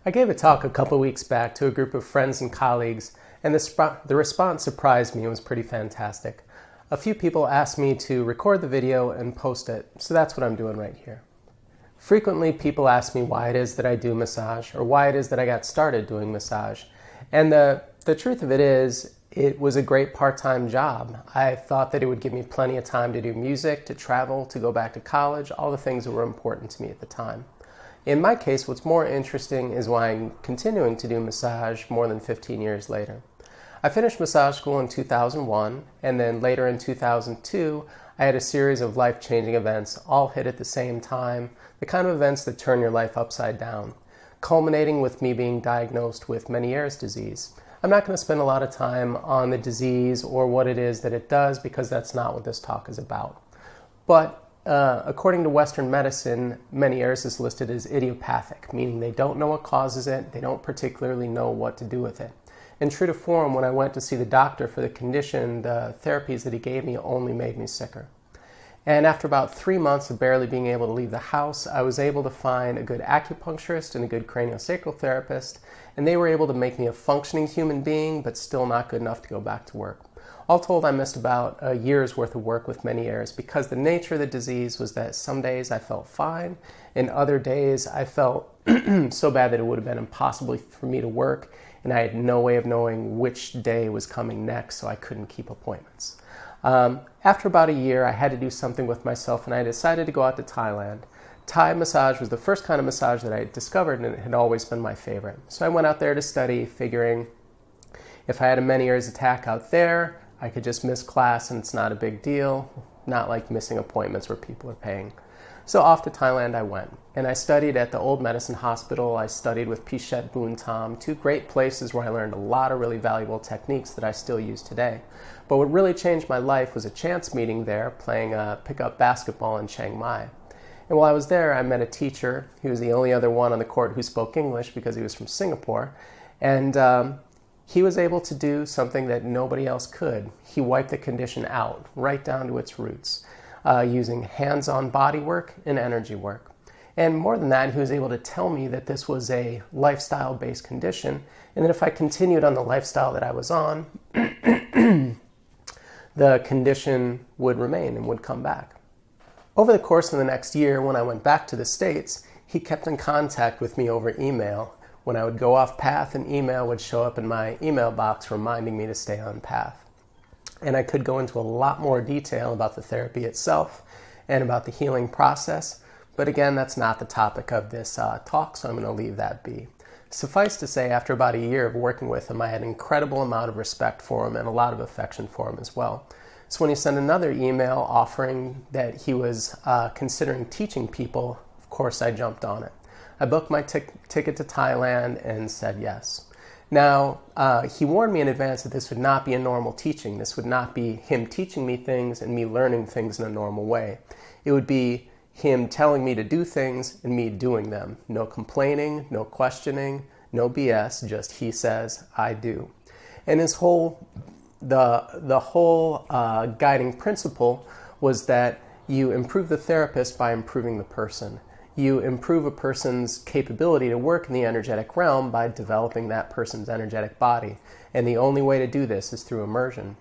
I gave a talk a couple weeks back to a group of friends and colleagues, and the response surprised me. It was pretty fantastic. A few people asked me to record the video and post it, so that's what I'm doing right here. Frequently, people ask me why it is that I do massage, or why it is that I got started doing massage. And the truth of it is, it was a great part-time job. I thought that it would give me plenty of time to do music, to travel, to go back to college, all the things that were important to me at the time. In my case, what's more interesting is why I'm continuing to do massage more than 15 years later. I finished massage school in 2001, and then later in 2002, I had a series of life-changing events, all hit at the same time, the kind of events that turn your life upside down, culminating with me being diagnosed with Meniere's disease. I'm not going to spend a lot of time on the disease or what it is that it does, because that's not what this talk is about. But according to Western medicine, Meniere's is listed as idiopathic, meaning they don't know what causes it, they don't particularly know what to do with it. And true to form, when I went to see the doctor for the condition, the therapies that he gave me only made me sicker. And after about 3 months of barely being able to leave the house, I was able to find a good acupuncturist and a good craniosacral therapist, and they were able to make me a functioning human being, but still not good enough to go back to work. All told, I missed about a year's worth of work with Meniere's, because the nature of the disease was that some days I felt fine, and other days I felt so bad that it would have been impossible for me to work, and I had no way of knowing which day was coming next, so I couldn't keep appointments. After about a year, I had to do something with myself, and I decided to go out to Thailand. Thai massage was the first kind of massage that I had discovered, and it had always been my favorite. So I went out there to study, figuring if I had a Meniere's attack out there, I could just miss class and it's not a big deal, not like missing appointments where people are paying. So off to Thailand I went, and I studied at the Old Medicine Hospital. I studied with Pichet Boon Tom, two great places where I learned a lot of really valuable techniques that I still use today. But what really changed my life was a chance meeting there, playing pickup basketball in Chiang Mai. And while I was there, I met a teacher. He was the only other one on the court who spoke English because he was from Singapore. And he was able to do something that nobody else could. He wiped the condition out, right down to its roots, using hands-on body work and energy work. And more than that, he was able to tell me that this was a lifestyle-based condition, and that if I continued on the lifestyle that I was on, the condition would remain and would come back. Over the course of the next year, when I went back to the States, he kept in contact with me over email. When I would go off path, an email would show up in my email box reminding me to stay on path. And I could go into a lot more detail about the therapy itself and about the healing process. But again, that's not the topic of this talk, so I'm going to leave that be. Suffice to say, after about a year of working with him, I had an incredible amount of respect for him and a lot of affection for him as well. So when he sent another email offering that he was considering teaching people, of course I jumped on it. I booked my ticket to Thailand and said yes. Now, he warned me in advance that this would not be a normal teaching. This would not be him teaching me things and me learning things in a normal way. It would be him telling me to do things and me doing them. No complaining, no questioning, no BS, just he says, I do. And his whole, the whole guiding principle was that you improve the therapist by improving the person. You improve a person's capability to work in the energetic realm by developing that person's energetic body. And the only way to do this is through immersion.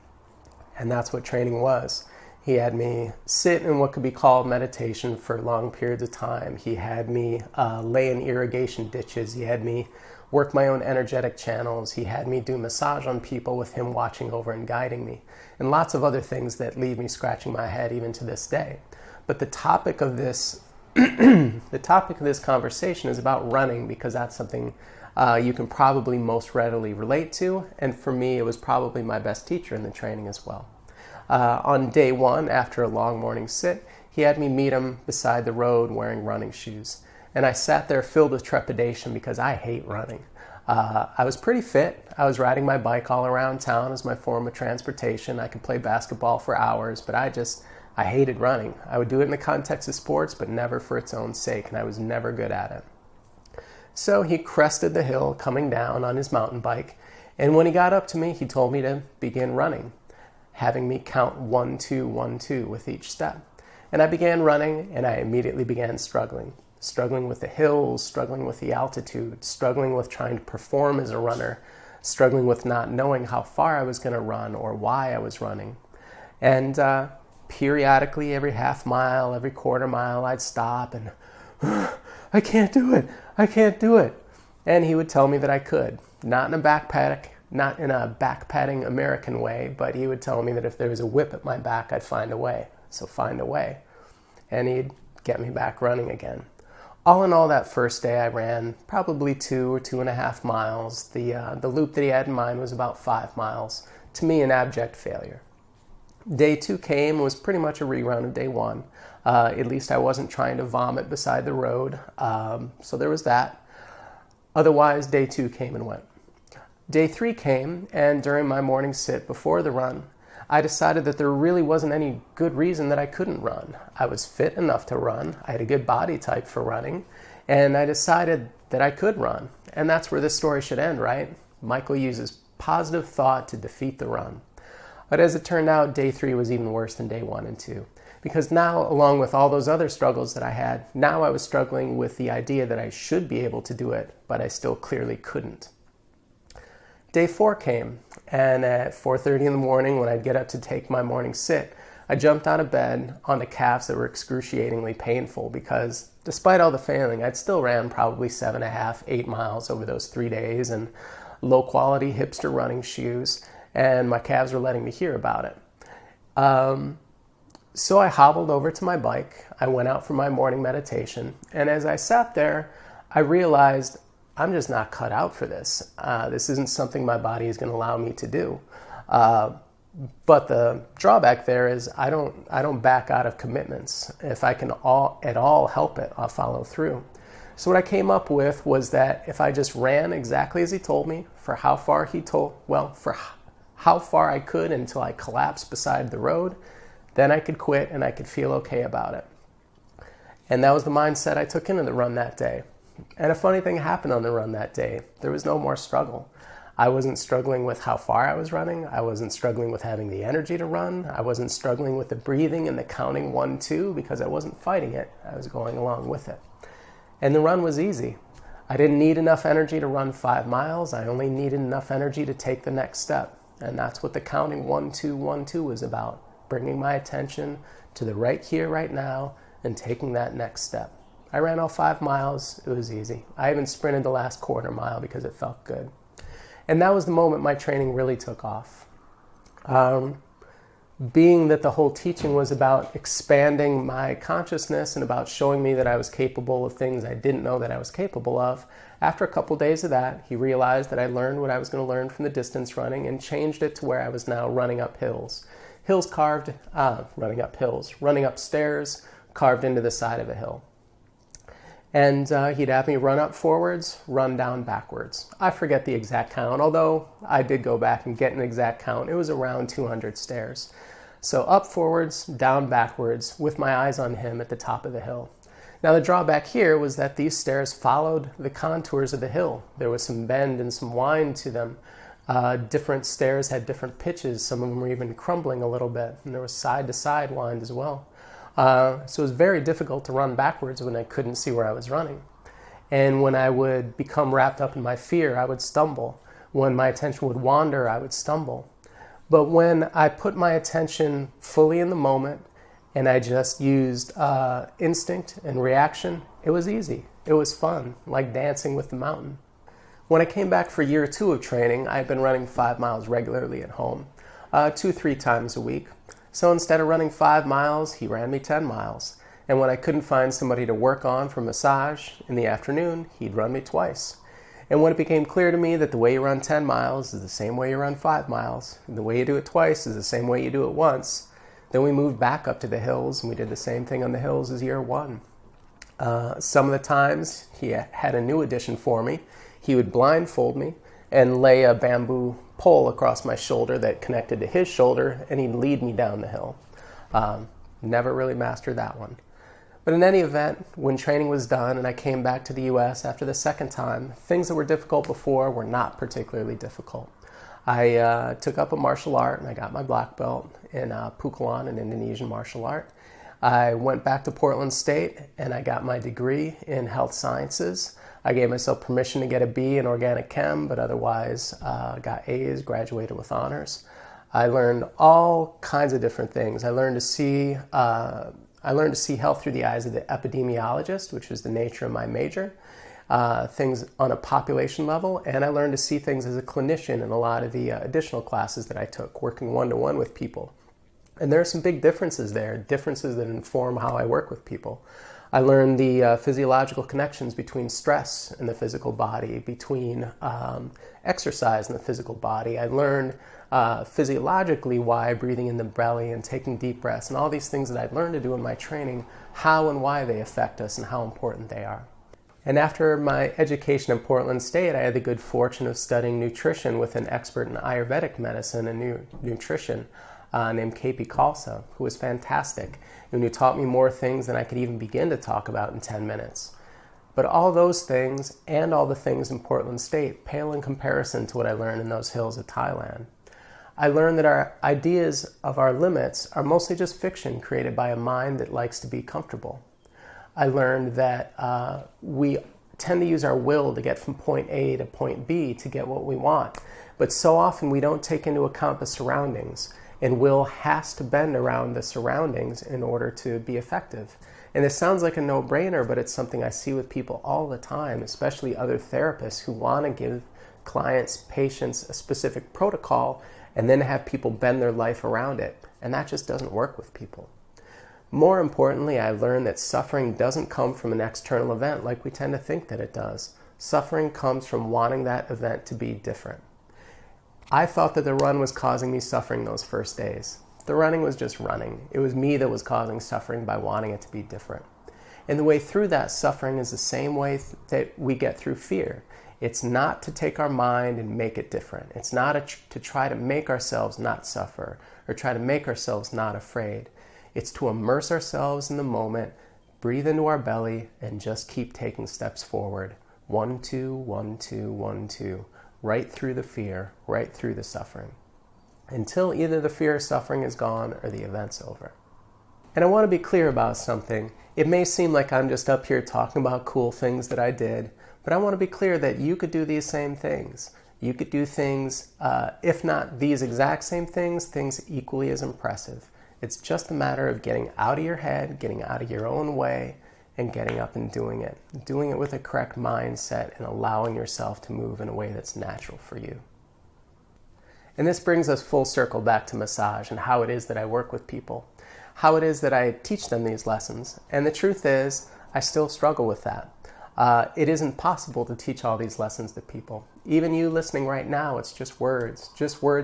And that's what training was. He had me sit in what could be called meditation for long periods of time. He had me lay in irrigation ditches. He had me work my own energetic channels. He had me do massage on people with him watching over and guiding me. And lots of other things that leave me scratching my head even to this day. But the topic of this conversation is about running, because that's something you can probably most readily relate to, and for me it was probably my best teacher in the training as well. On day one, after a long morning sit, he had me meet him beside the road wearing running shoes, and I sat there filled with trepidation because I hate running. I was pretty fit. I was riding my bike all around town as my form of transportation. I could play basketball for hours, but I hated running. I would do it in the context of sports, but never for its own sake, and I was never good at it. So he crested the hill coming down on his mountain bike, and when he got up to me, he told me to begin running, having me count 1, 2, 1, 2 with each step. And I began running, and I immediately began struggling. struggling with the hills, struggling with the altitude, struggling with trying to perform as a runner, struggling with not knowing how far I was going to run or why I was running. And periodically, every half mile, every quarter mile, I'd stop and, I can't do it, I can't do it. And he would tell me that I could, not in a backpatting American way, but he would tell me that if there was a whip at my back, I'd find a way. So find a way. And he'd get me back running again. All in all, that first day I ran probably 2 or 2.5 miles. The loop that he had in mind was about 5 miles. To me, an abject failure. Day 2 came and was pretty much a rerun of day 1. At least I wasn't trying to vomit beside the road. So there was that. Otherwise, day 2 came and went. Day 3 came, and during my morning sit before the run, I decided that there really wasn't any good reason that I couldn't run. I was fit enough to run. I had a good body type for running, and I decided that I could run. And that's where this story should end, right? Michael uses positive thought to defeat the run. But as it turned out, day 3 was even worse than day 1 and 2. Because now, along with all those other struggles that I had, now I was struggling with the idea that I should be able to do it, but I still clearly couldn't. Day 4 came, and at 4:30 in the morning, when I'd get up to take my morning sit, I jumped out of bed onto calves that were excruciatingly painful because despite all the failing, I'd still ran probably 7.5, 8 miles over those 3 days in low-quality hipster running shoes, and my calves were letting me hear about it. So I hobbled over to my bike. I went out for my morning meditation, and as I sat there, I realized I'm just not cut out for this. This isn't something my body is going to allow me to do. But the drawback there is I don't back out of commitments. If I can at all help it, I'll follow through. So what I came up with was that if I just ran exactly as he told me for how far I could until I collapsed beside the road, then I could quit and I could feel okay about it. And that was the mindset I took into the run that day. And a funny thing happened on the run that day. There was no more struggle. I wasn't struggling with how far I was running. I wasn't struggling with having the energy to run. I wasn't struggling with the breathing and the counting 1, 2 because I wasn't fighting it. I was going along with it. And the run was easy. I didn't need enough energy to run 5 miles. I only needed enough energy to take the next step. And that's what the counting 1, 2, 1, 2 was about. Bringing my attention to the right here, right now, and taking that next step. I ran all 5 miles. It was easy. I even sprinted the last quarter mile because it felt good. And that was the moment my training really took off. Being that the whole teaching was about expanding my consciousness and about showing me that I was capable of things I didn't know that I was capable of, after a couple days of that, he realized that I learned what I was going to learn from the distance running and changed it to where I was now running up hills. Running up stairs carved into the side of a hill. And he'd have me run up forwards, run down backwards. I forget the exact count, although I did go back and get an exact count. It was around 200 stairs. So up forwards, down backwards, with my eyes on him at the top of the hill. Now the drawback here was that these stairs followed the contours of the hill. There was some bend and some wind to them. Different stairs had different pitches. Some of them were even crumbling a little bit. And there was side-to-side wind as well. So it was very difficult to run backwards when I couldn't see where I was running. And when I would become wrapped up in my fear, I would stumble. When my attention would wander, I would stumble. But when I put my attention fully in the moment and I just used instinct and reaction, it was easy. It was fun, like dancing with the mountain. When I came back for year 2 of training, I had been running 5 miles regularly at home, 2-3 times a week. So instead of running 5 miles, he ran me 10 miles. And when I couldn't find somebody to work on for massage in the afternoon, he'd run me twice. And when it became clear to me that the way you run 10 miles is the same way you run 5 miles, and the way you do it twice is the same way you do it once, then we moved back up to the hills, and we did the same thing on the hills as year 1. Some of the times, he had a new addition for me. He would blindfold me and lay a bamboo pole across my shoulder that connected to his shoulder, and he'd lead me down the hill. Never really mastered that one. But in any event, when training was done and I came back to the U.S. after the second time, things that were difficult before were not particularly difficult. I took up a martial art and I got my black belt in Pukulan, an Indonesian martial art. I went back to Portland State and I got my degree in health sciences. I gave myself permission to get a B in organic chem, but otherwise got A's, graduated with honors. I learned all kinds of different things. I learned to see health through the eyes of the epidemiologist, which was the nature of my major, things on a population level, and I learned to see things as a clinician in a lot of the additional classes that I took, working one-to-one with people. And there are some big differences there, differences that inform how I work with people. I learned the physiological connections between stress in the physical body, between exercise in the physical body. I learned physiologically why breathing in the belly and taking deep breaths and all these things that I'd learned to do in my training, how and why they affect us and how important they are. And after my education in Portland State, I had the good fortune of studying nutrition with an expert in Ayurvedic medicine and nutrition named KP Khalsa, who was fantastic and who taught me more things than I could even begin to talk about in 10 minutes. But all those things and all the things in Portland State pale in comparison to what I learned in those hills of Thailand. I learned that our ideas of our limits are mostly just fiction created by a mind that likes to be comfortable. I learned that we tend to use our will to get from point A to point B to get what we want. But so often we don't take into account the surroundings, and will has to bend around the surroundings in order to be effective. And this sounds like a no-brainer, but it's something I see with people all the time, especially other therapists who want to give clients, patients a specific protocol and then have people bend their life around it. And that just doesn't work with people. More importantly, I learned that suffering doesn't come from an external event like we tend to think that it does. Suffering comes from wanting that event to be different. I thought that the run was causing me suffering those first days. The running was just running. It was me that was causing suffering by wanting it to be different. And the way through that suffering is the same way that we get through fear. It's not to take our mind and make it different. It's not to try to make ourselves not suffer or try to make ourselves not afraid. It's to immerse ourselves in the moment, breathe into our belly, and just keep taking steps forward. 1, 2, 1, 2, 1, 2. Right through the fear, right through the suffering, until either the fear of suffering is gone or the event's over. And I want to be clear about something. It may seem like I'm just up here talking about cool things that I did, but I want to be clear that you could do these same things. You could do things, if not these exact same things equally as impressive. It's just a matter of getting out of your head, getting out of your own way, and getting up and doing it with a correct mindset and allowing yourself to move in a way that's natural for you. And this brings us full circle back to massage and how it is that I work with people, how it is that I teach them these lessons. And the truth is, I still struggle with that. It isn't possible to teach all these lessons to people. Even you listening right now, it's just words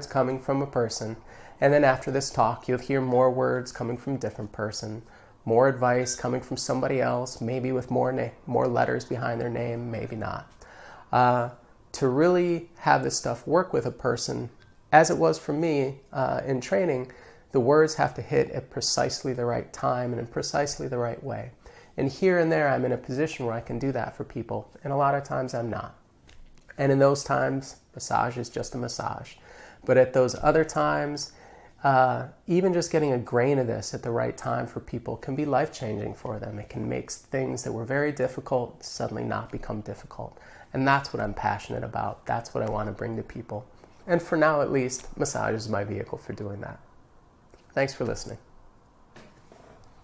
coming from a person. And then after this talk, you'll hear more words coming from a different person, more advice coming from somebody else, maybe with more letters behind their name, maybe not. To really have this stuff work with a person, as it was for me in training, the words have to hit at precisely the right time and in precisely the right way. And here and there, I'm in a position where I can do that for people, and a lot of times I'm not. And in those times, massage is just a massage. But at those other times, even just getting a grain of this at the right time for people can be life-changing for them. It can make things that were very difficult suddenly not become difficult. And that's what I'm passionate about. That's what I want to bring to people. And for now, at least, massage is my vehicle for doing that. Thanks for listening.